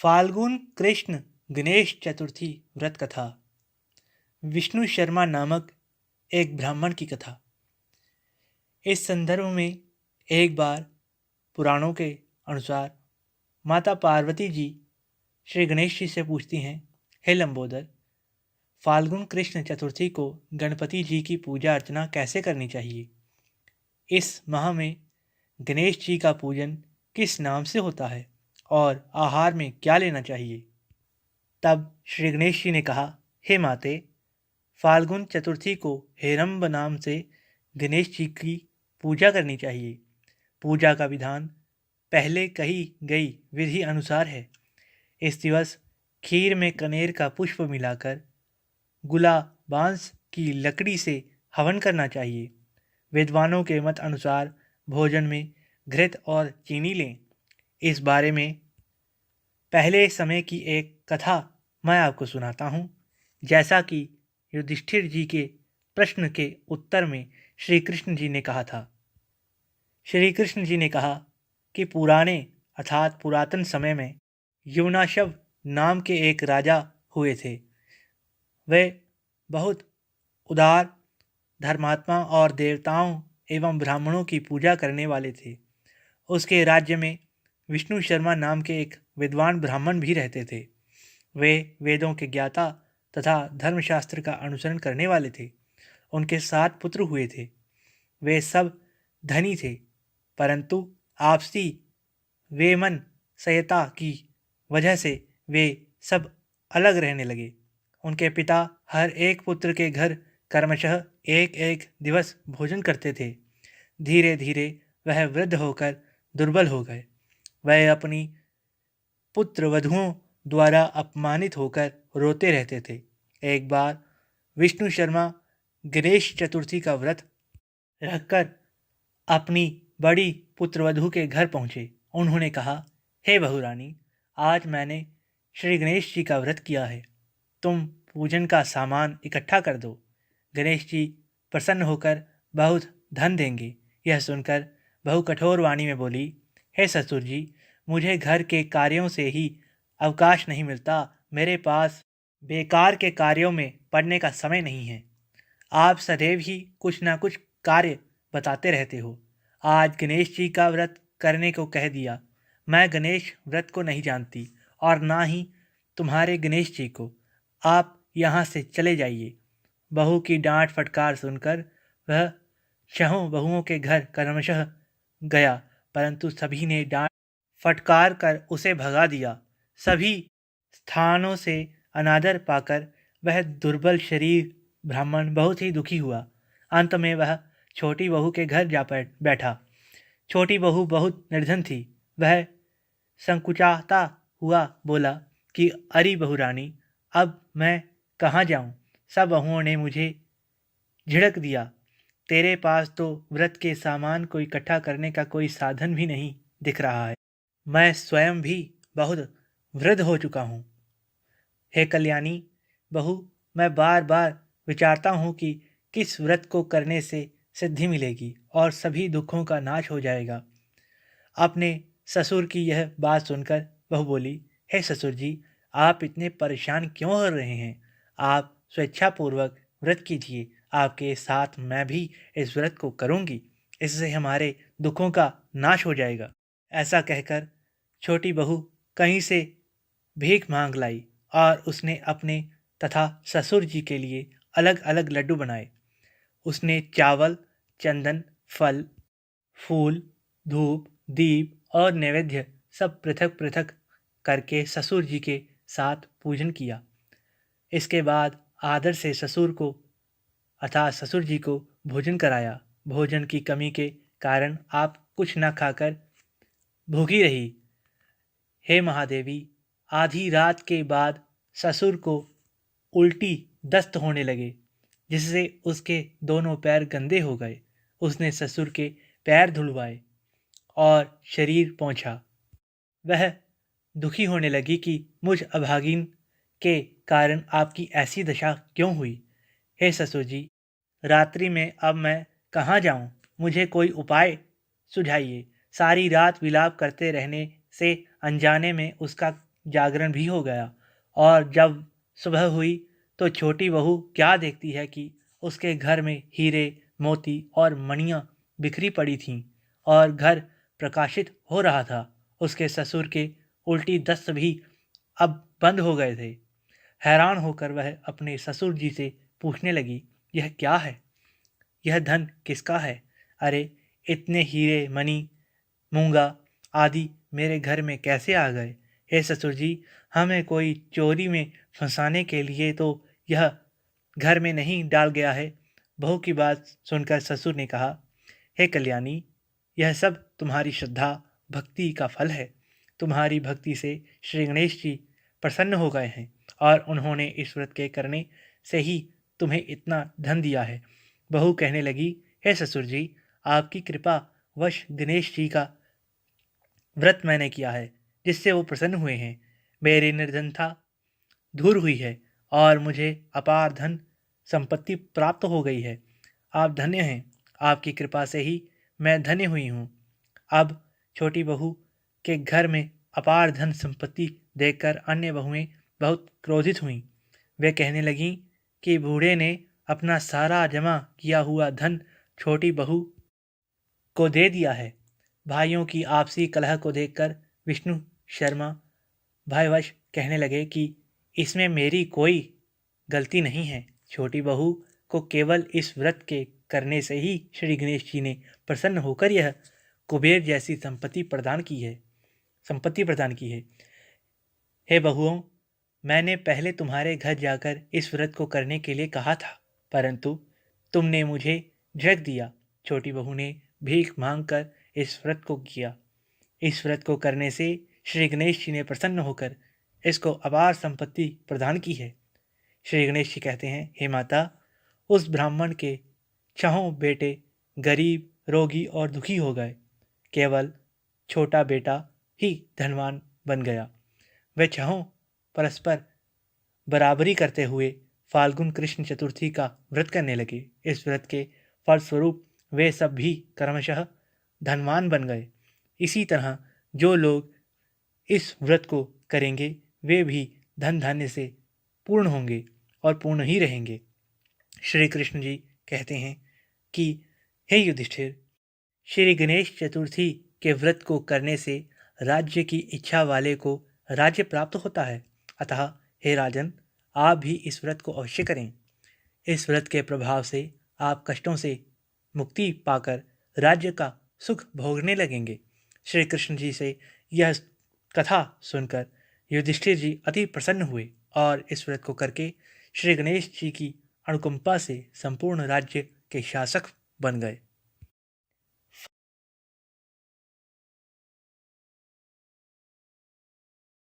फाल्गुन कृष्ण गणेश चतुर्थी व्रत कथा। विष्णु शर्मा नामक एक ब्राह्मण की कथा। इस संदर्भ में एक बार पुराणों के अनुसार माता पार्वती जी श्री गणेश जी से पूछती हैं, हे लंबोदर, फाल्गुन कृष्ण चतुर्थी को गणपति जी की पूजा अर्चना कैसे करनी चाहिए? इस माह में गणेश जी का पूजन किस नाम से होता है और आहार में क्या लेना चाहिए? तब श्री गणेश जी ने कहा, हे माते, फाल्गुन चतुर्थी को हेरंब नाम से गणेश जी की पूजा करनी चाहिए। पूजा का विधान पहले कही गई विधि अनुसार है। इस दिवस खीर में कनेर का पुष्प मिलाकर गुला बांस की लकड़ी से हवन करना चाहिए। विद्वानों के मत अनुसार भोजन में घृत और चीनी लें। इस बारे में पहले समय की एक कथा मैं आपको सुनाता हूँ। जैसा कि युधिष्ठिर जी के प्रश्न के उत्तर में श्री कृष्ण जी ने कहा था। श्री कृष्ण जी ने कहा कि पुराने अर्थात पुरातन समय में युवनाशव नाम के एक राजा हुए थे। वे बहुत उदार, धर्मात्मा और देवताओं एवं ब्राह्मणों की पूजा करने वाले थे। उसके राज्य में विष्णु शर्मा नाम के एक विद्वान ब्राह्मण भी रहते थे। वे वेदों के ज्ञाता तथा धर्मशास्त्र का अनुसरण करने वाले थे। उनके 7 पुत्र हुए थे। वे सब धनी थे, परंतु आपसी वेमन संहिता की वजह से वे सब अलग रहने लगे। उनके पिता हर एक पुत्र के घर क्रमशः एक एक दिवस भोजन करते थे। धीरे धीरे वह वृद्ध होकर दुर्बल हो गए। वह अपनी पुत्र वधुओं द्वारा अपमानित होकर रोते रहते थे। एक बार विष्णु शर्मा गणेश चतुर्थी का व्रत रखकर अपनी बड़ी पुत्रवधू के घर पहुँचे। उन्होंने कहा, हे बहुरानी, आज मैंने श्री गणेश जी का व्रत किया है। तुम पूजन का सामान इकट्ठा कर दो। गणेश जी प्रसन्न होकर बहुत धन देंगे। यह सुनकर बहु कठोर वाणी में बोली, हे ससुर जी, मुझे घर के कार्यों से ही अवकाश नहीं मिलता। मेरे पास बेकार के कार्यों में पड़ने का समय नहीं है। आप सदैव ही कुछ ना कुछ कार्य बताते रहते हो। आज गणेश जी का व्रत करने को कह दिया। मैं गणेश व्रत को नहीं जानती और ना ही तुम्हारे गणेश जी को। आप यहाँ से चले जाइए। बहू की डांट फटकार सुनकर वह शहों बहुओं के घर क्रमशः गया, परंतु सभी ने डांट फटकार कर उसे भगा दिया। सभी स्थानों से अनादर पाकर वह दुर्बल शरीर ब्राह्मण बहुत ही दुखी हुआ। अंत में वह छोटी बहू के घर जा बैठा। छोटी बहू बहुत निर्धन थी। वह संकुचाता हुआ बोला कि अरे बहुरानी, अब मैं कहाँ जाऊँ? सब बहुओं ने मुझे झिड़क दिया। तेरे पास तो व्रत के सामान को इकट्ठा करने का कोई साधन भी नहीं दिख रहा है। मैं स्वयं भी बहुत वृद्ध हो चुका हूँ। हे कल्याणी बहू, मैं बार बार विचारता हूँ कि किस व्रत को करने से सिद्धि मिलेगी और सभी दुखों का नाश हो जाएगा। अपने ससुर की यह बात सुनकर वह बोली, हे ससुर जी, आप इतने परेशान क्यों हो रहे हैं? आप स्वेच्छापूर्वक व्रत कीजिए। आपके साथ मैं भी इस व्रत को करूँगी। इससे हमारे दुखों का नाश हो जाएगा। ऐसा कहकर छोटी बहू कहीं से भीख मांग लाई और उसने अपने तथा ससुर जी के लिए अलग अलग लड्डू बनाए। उसने चावल, चंदन, फल, फूल, धूप, दीप और नैवेद्य सब पृथक पृथक करके ससुर जी के साथ पूजन किया। इसके बाद आदर से ससुर को अर्थात ससुर जी को भोजन कराया। भोजन की कमी के कारण आप कुछ न खाकर भूखी रही। हे महादेवी, आधी रात के बाद ससुर को उल्टी दस्त होने लगे, जिससे उसके दोनों पैर गंदे हो गए। उसने ससुर के पैर धुलवाए और शरीर पोंछा। वह दुखी होने लगी कि मुझ अभागिन के कारण आपकी ऐसी दशा क्यों हुई? हे ससुर जी, रात्रि में अब मैं कहाँ जाऊँ? मुझे कोई उपाय सुझाइए। सारी रात विलाप करते रहने से अनजाने में उसका जागरण भी हो गया। और जब सुबह हुई तो छोटी बहू क्या देखती है कि उसके घर में हीरे, मोती और मणियाँ बिखरी पड़ी थीं और घर प्रकाशित हो रहा था। उसके ससुर के उल्टी दस्त भी अब बंद हो गए थे। हैरान होकर वह अपने ससुर जी से पूछने लगी, यह क्या है? यह धन किसका है? अरे, इतने हीरे, मणि, मूंगा आदि मेरे घर में कैसे आ गए? हे ससुर जी, हमें कोई चोरी में फंसाने के लिए तो यह घर में नहीं डाल गया है। बहू की बात सुनकर ससुर ने कहा, हे कल्याणी, यह सब तुम्हारी श्रद्धा भक्ति का फल है। तुम्हारी भक्ति से श्री गणेश जी प्रसन्न हो गए हैं और उन्होंने इस व्रत के करने से ही तुम्हें इतना धन दिया है। बहू कहने लगी, हे ससुर जी, आपकी कृपा वश गणेश जी का व्रत मैंने किया है, जिससे वो प्रसन्न हुए हैं। मेरी निर्धनता दूर हुई है और मुझे अपार धन संपत्ति प्राप्त हो गई है। आप धन्य हैं। आपकी कृपा से ही मैं धन्य हुई हूँ। अब छोटी बहू के घर में अपार धन संपत्ति देखकर अन्य बहुएं बहुत क्रोधित हुईं। वे कहने लगीं कि बूढ़े ने अपना सारा जमा किया हुआ धन छोटी बहू को दे दिया है। भाइयों की आपसी कलह को देखकर विष्णु शर्मा भाईवश कहने लगे कि इसमें मेरी कोई गलती नहीं है। छोटी बहू को केवल इस व्रत के करने से ही श्री गणेश जी ने प्रसन्न होकर यह कुबेर जैसी संपत्ति प्रदान की है। हे बहुओं, मैंने पहले तुम्हारे घर जाकर इस व्रत को करने के लिए कहा था, परंतु तुमने मुझे झिड़क दिया। छोटी बहू ने भीख मांगकर इस व्रत को किया। इस व्रत को करने से श्री गणेश जी ने प्रसन्न होकर इसको अपार संपत्ति प्रदान की है। श्री गणेश जी कहते हैं, हे माता, उस ब्राह्मण के छहों बेटे गरीब, रोगी और दुखी हो गए। केवल छोटा बेटा ही धनवान बन गया। वे छहों परस्पर बराबरी करते हुए फाल्गुन कृष्ण चतुर्थी का व्रत करने लगे। इस व्रत के फलस्वरूप वे सब भी क्रमशः धनवान बन गए। इसी तरह जो लोग इस व्रत को करेंगे वे भी धन धान्य से पूर्ण होंगे और पूर्ण ही रहेंगे। श्री कृष्ण जी कहते हैं कि हे युधिष्ठिर, श्री गणेश चतुर्थी के व्रत को करने से राज्य की इच्छा वाले को राज्य प्राप्त होता है। अतः हे राजन, आप भी इस व्रत को अवश्य करें। इस व्रत के प्रभाव से आप कष्टों से मुक्ति पाकर राज्य का सुख भोगने लगेंगे। श्री कृष्ण जी से यह कथा सुनकर युधिष्ठिर जी अति प्रसन्न हुए और इस व्रत को करके श्री गणेश जी की अनुकंपा से संपूर्ण राज्य के शासक बन गए।